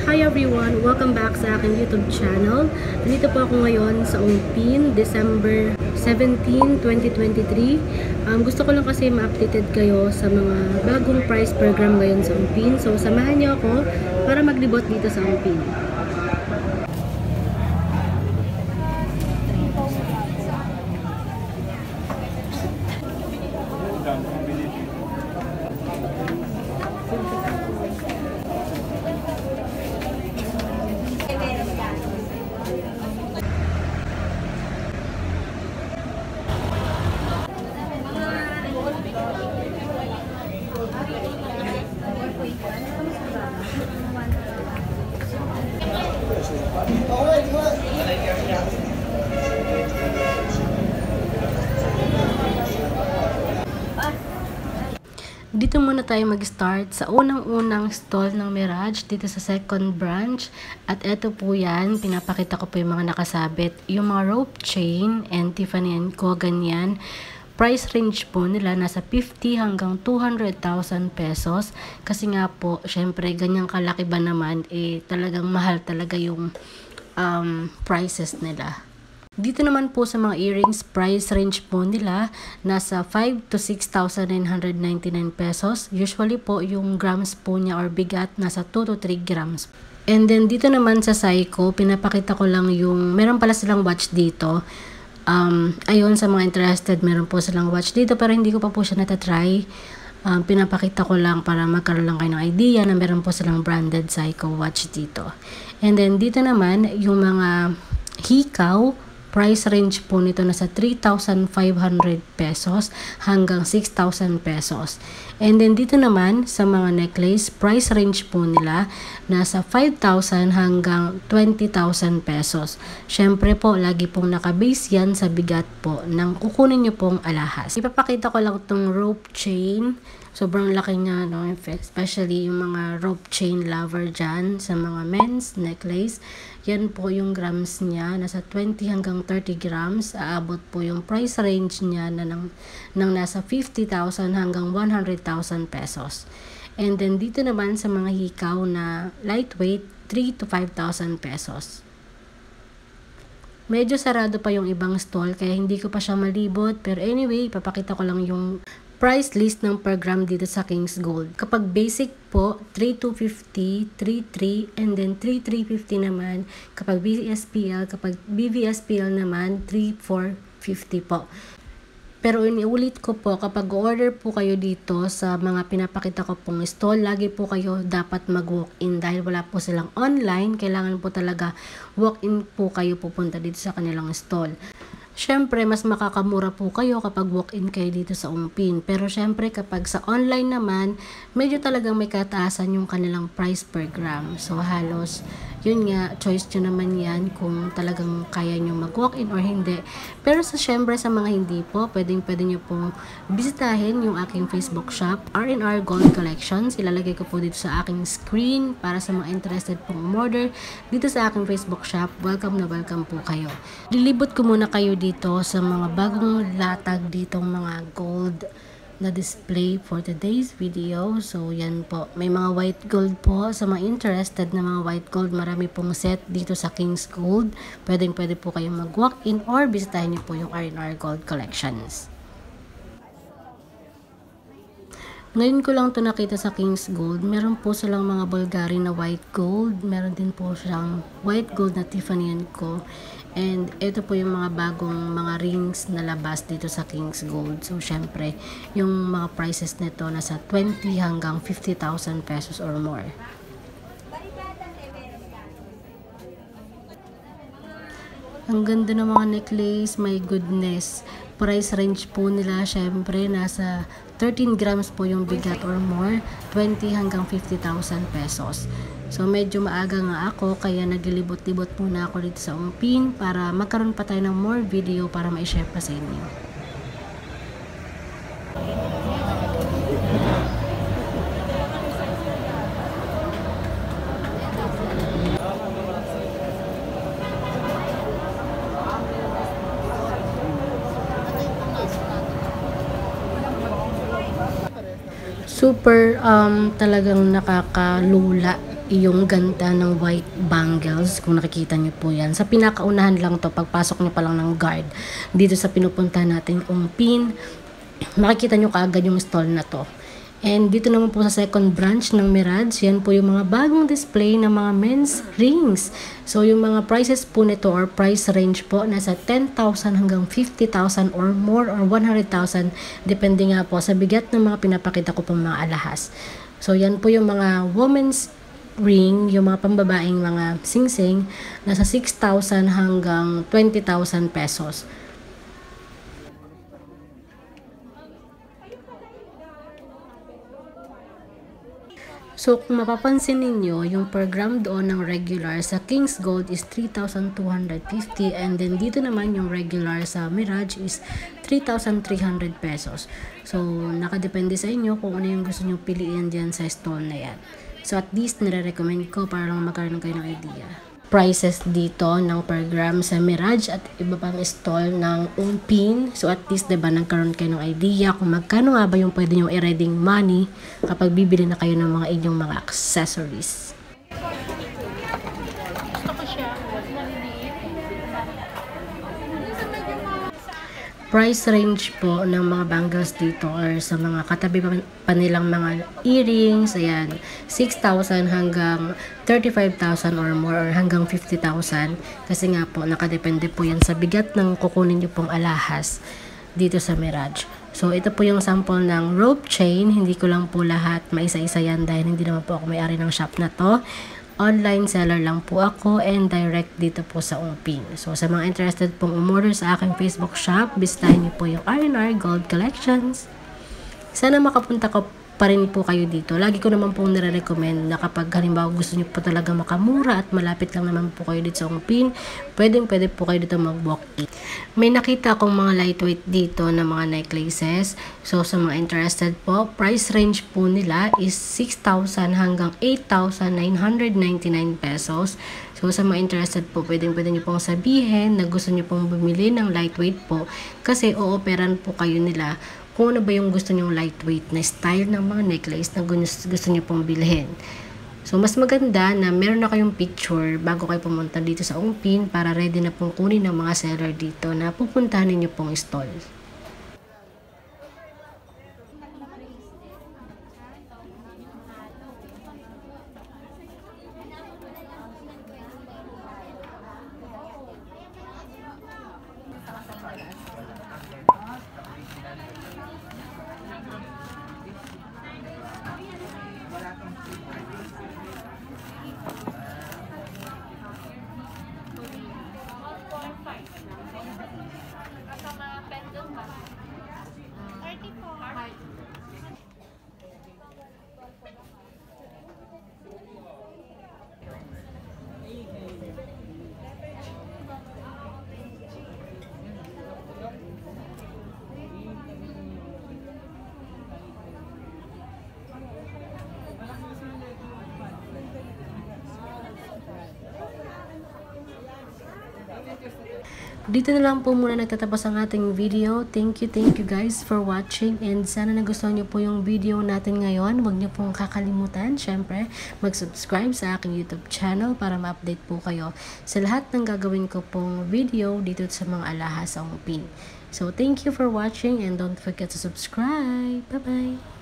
Hi everyone! Welcome back sa aking YouTube channel. Nandito po ako ngayon sa Ongpin, December 17, 2023. Gusto ko lang kasi ma-updated kayo sa mga bagong price per gram ngayon sa Ongpin. So, samahan niyo ako para maglibot dito sa Ongpin. Dito muna tayo mag-start sa unang-unang stall ng Mirage dito sa second branch. At eto po yan, pinapakita ko po yung mga nakasabit. Yung mga rope chain and Tiffany & Co. ganyan. Price range po nila nasa 50 hanggang 200,000 pesos. Kasi nga po, syempre ganyang kalaki ba naman, talagang mahal talaga yung prices nila. Dito naman po sa mga earrings, price range po nila nasa 5 to 6,999 pesos. Usually po yung grams po niya or bigat nasa 2 to 3 grams. And then dito naman sa Seiko, pinapakita ko lang yung, meron pala silang watch dito. Ayun, sa mga interested, meron po silang watch dito pero hindi ko pa po siya natatry. Pinapakita ko lang para magkaroon lang kayo ng idea na meron po silang branded Seiko watch dito. And then dito naman yung mga hikaw, price range po nito nasa 3,500 pesos hanggang 6,000 pesos. And then dito naman sa mga necklace, price range po nila nasa 5,000 hanggang 20,000 pesos. Syempre po, lagi pong nakabase yan sa bigat po ng kukunin nyo pong alahas. Ipapakita ko lang itong rope chain. Sobrang laki niya, no? Especially yung mga rope chain lover dyan sa mga men's necklace. Yan po yung grams niya. Nasa 20 hanggang 30 grams. Aabot po yung price range niya na ng nasa 50,000 hanggang 100,000 pesos. And then dito naman sa mga hikaw na lightweight, 3 to 5,000 pesos. Medyo sarado pa yung ibang stall kaya hindi ko pa siya malibot. Pero anyway, ipapakita ko lang yung price list ng per gram dito sa King's Gold. Kapag basic po, 3,250, 3,3, and then 3,350 naman. Kapag BVSPL, kapag BVSPL naman, 3,450 po. Pero iniulit ko po, kapag order po kayo dito sa mga pinapakita ko pong stall, lagi po kayo dapat mag-walk-in dahil wala po silang online. Kailangan po talaga walk-in po kayo pupunta dito sa kanilang stall. Syempre, mas makakamura po kayo kapag walk-in kayo dito sa Ongpin. Pero syempre, kapag sa online naman, medyo talagang may kataasan yung kanilang price per gram. So, halos, yun nga, choice nyo naman yan kung talagang kaya nyo mag-walk-in or hindi. Pero syempre, sa mga hindi po, pwede nyo pong bisitahin yung aking Facebook shop, R&R Gold Collections. Ilalagay ko po dito sa aking screen para sa mga interested pong umorder dito sa aking Facebook shop. Welcome na welcome po kayo. Lilibot ko muna kayo dito sa mga bagong latag ditong mga gold na display for today's video. So yan po, may mga white gold po. Sa mga interested na mga white gold, marami pong set dito sa King's Gold. Pwede po kayong mag-walk-in or bisitahin niyo po yung R&R Gold Collections. Ngayon ko lang to nakita sa King's Gold. Meron po silang mga Bulgari na white gold. Meron din po silang white gold na Tiffany & Co. And ito po yung mga bagong mga rings na labas dito sa King's Gold. So, syempre, yung mga prices nito nasa 20 hanggang 50,000 pesos or more. Ang ganda ng mga necklace, my goodness. Price range po nila, syempre, nasa 13 grams po yung bigat or more, 20 hanggang 50,000 pesos. So, medyo maaga nga ako, kaya naglilibot-libot muna ako dito sa Ongpin para magkaroon pa tayo ng more video para ma-share pa sa inyo. Super talagang nakakalula yung ganda ng white bangles, kung nakikita niyo po yan. Sa pinakaunahan lang to, pagpasok niyo pa lang ng guard, dito sa pinupunta natin Ongpin, makikita niyo kaagad yung stall na to. And dito naman po sa second branch ng Mirage, yan po yung mga bagong display ng mga men's rings. So yung mga prices po nito or price range po, nasa 10,000 hanggang 50,000 or more or 100,000, depende nga po sa bigat ng mga pinapakita ko pong mga alahas. So yan po yung mga women's ring, yung mga pambabaeng mga singsing, nasa 6,000 hanggang 20,000 pesos. So, kung mapapansin ninyo, yung per gram doon ng regular sa King's Gold is 3,250 and then dito naman yung regular sa Mirage is 3,300 pesos. So, nakadepende sa inyo kung ano yung gusto nyo piliin dyan sa stall na yan. So, at least nire-recommend ko para lang magkaroon kayo ng idea. Prices dito ng per gram sa Mirage at iba pang stall ng Ongpin. So at least diba nagkaroon kayo ng idea kung magkano nga ba yung pwede nyo i-reading money kapag bibili na kayo ng mga inyong mga accessories. Price range po ng mga bangles dito or sa mga katabi pa nilang mga earrings, ayan, 6,000 hanggang 35,000 or more or hanggang 50,000 kasi nga po nakadepende po yan sa bigat ng kukunin nyo pong alahas dito sa Mirage. So ito po yung sample ng rope chain, hindi ko lang po lahat maisa-isa yan dahil hindi naman po ako may-ari ng shop na to. Online seller lang po ako and direct dito po sa Ongpin. So, sa mga interested pong umorder sa aking Facebook shop, bisitahin niyo po yung R&R Gold Collections. Sana makapunta ko pa rin po kayo dito. Lagi ko naman pong nire-recommend na kapag halimbawa gusto niyo po talaga makamura at malapit lang naman po kayo dito sa Ongpin, pwede po kayo dito mag-walk-in. May nakita akong mga lightweight dito na mga necklaces. So, sa mga interested po, price range po nila is 6,000 hanggang 8,999 pesos. So, sa mga interested po, pwede niyo pong sabihin na gusto niyo pong bumili ng lightweight po kasi o-operan po kayo nila kung ano ba yung gusto nyong lightweight na style ng mga necklace na gusto nyo pong bilhin. So, mas maganda na meron na kayong picture bago kayo pumunta dito sa Ongpin para ready na pong kunin ng mga seller dito na pupuntahan ninyo pong stall. Dito na lang po muna nagtatapos ang ating video. Thank you guys for watching and sana nagustuhan nyo po yung video natin ngayon. Huwag nyo pong kakalimutan, syempre, mag-subscribe sa aking YouTube channel para ma-update po kayo sa lahat ng gagawin ko pong video dito sa mga alahas sa Ongpin. So, thank you for watching and don't forget to subscribe. Bye-bye!